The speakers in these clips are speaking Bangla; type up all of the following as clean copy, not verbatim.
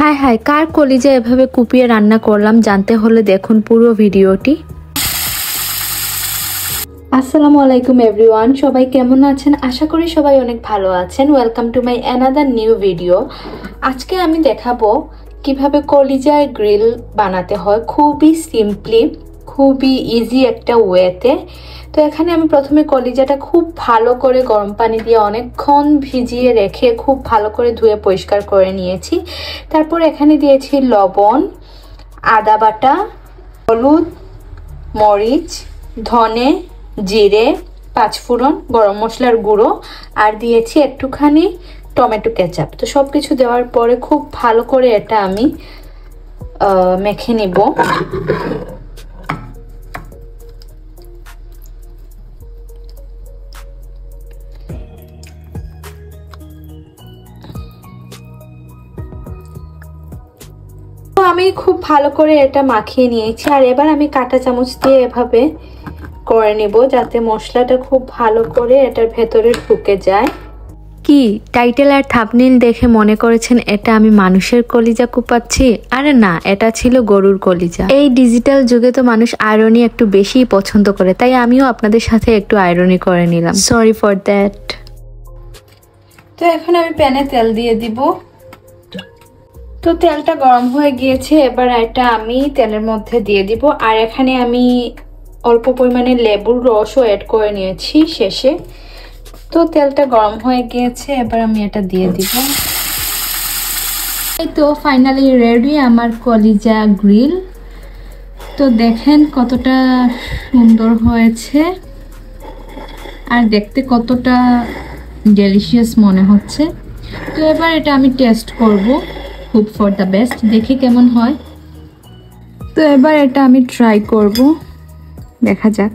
হাই হাই, কার কলিজা এভাবে কুপিয়ে রান্না করলাম জানতে হলে দেখুন পুরো ভিডিওটি। আসসালামু আলাইকুম এভরিওয়ান, সবাই কেমন আছেন? আশা করি সবাই অনেক ভালো আছেন। Welcome to my another new video. আজকে আমি দেখাবো কিভাবে কলিজার গ্রিল বানাতে হয়, খুবই সিম্পলি, খুবই ইজি একটা ওয়েতে। তো এখানে আমি প্রথমে কলিজাটা খুব ভালো করে গরম পানি দিয়ে অনেকক্ষণ ভিজিয়ে রেখে খুব ভালো করে ধুয়ে পরিষ্কার করে নিয়েছি। তারপর এখানে দিয়েছি লবণ, আদা বাটা, হলুদ, মরিচ, ধনে, জিরে, পাঁচফোড়ন, গরম মশলার গুঁড়ো আর দিয়েছি একটুখানি টমেটো কেচাপ। তো সব কিছু দেওয়ার পরে খুব ভালো করে এটা আমি মেখে নিব। আমি খুব ভালো করে এটা মাখিয়ে নিয়েছি আর এবার আমি কাঁটা চামচ দিয়ে এভাবে করে নিব যাতে মশলাটা খুব ভালো করে এটার ভেতরে ঢুকে যায়। কি টাইটেল আর থাম্বনেইল দেখে মনে করেছেন এটা আমি মানুষের কলিজা কুপাচ্ছি? আরে না, এটা ছিল গরুর কলিজা। এই ডিজিটাল যুগে তো মানুষ আয়রনি একটু বেশিই পছন্দ করে, তাই আমিও আপনাদের সাথে একটু আয়রনি করে নিলাম। Sorry for that. তো এখন আমি প্যানে তেল দিয়ে দিব। তো তেলটা গরম হয়ে গিয়েছে, এবার এটা আমি তেলের মধ্যে দিয়ে দিব। আর এখানে আমি অল্প পরিমাণে লেবুর রসও অ্যাড করে নিয়েছি শেষে। তো তেলটা গরম হয়ে গিয়েছে, এবার আমি এটা দিয়ে দিব। এই তো ফাইনালি রেডি আমার কলিজা গ্রিল। তো দেখেন কতটা সুন্দর হয়েছে আর দেখতে কতটা ডেলিশিয়াস মনে হচ্ছে। তো এবার এটা আমি টেস্ট করব, হোপ ফর দ্য বেস্ট, দেখি কেমন হয়। তো এবার এটা আমি ট্রাই করব, দেখা যাক।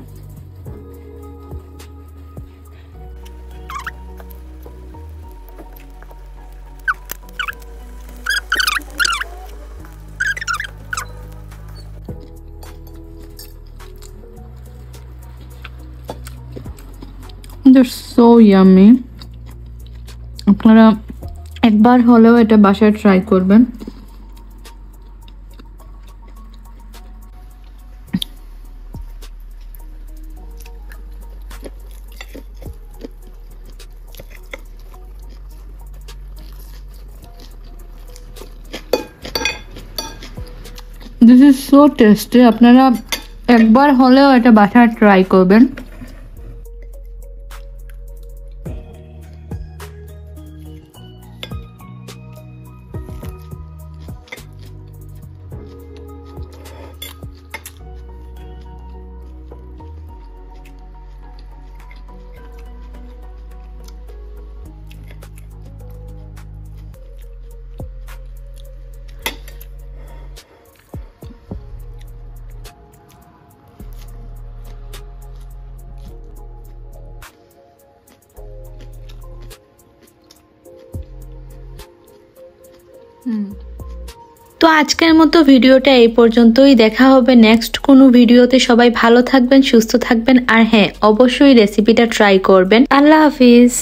So yummy. আপনারা একবার হলেও এটা বাসায় ট্রাই করবেন। This is so tasty. আপনারা একবার হলেও এটা বাসায় ট্রাই করবেন। তো আজকের মতো ভিডিওটা এই পর্যন্তই। দেখা হবে নেক্সট কোনো ভিডিওতে। সবাই ভালো থাকবেন, সুস্থ থাকবেন আর হ্যাঁ, অবশ্যই রেসিপিটা ট্রাই করবেন। আল্লাহ হাফিজ।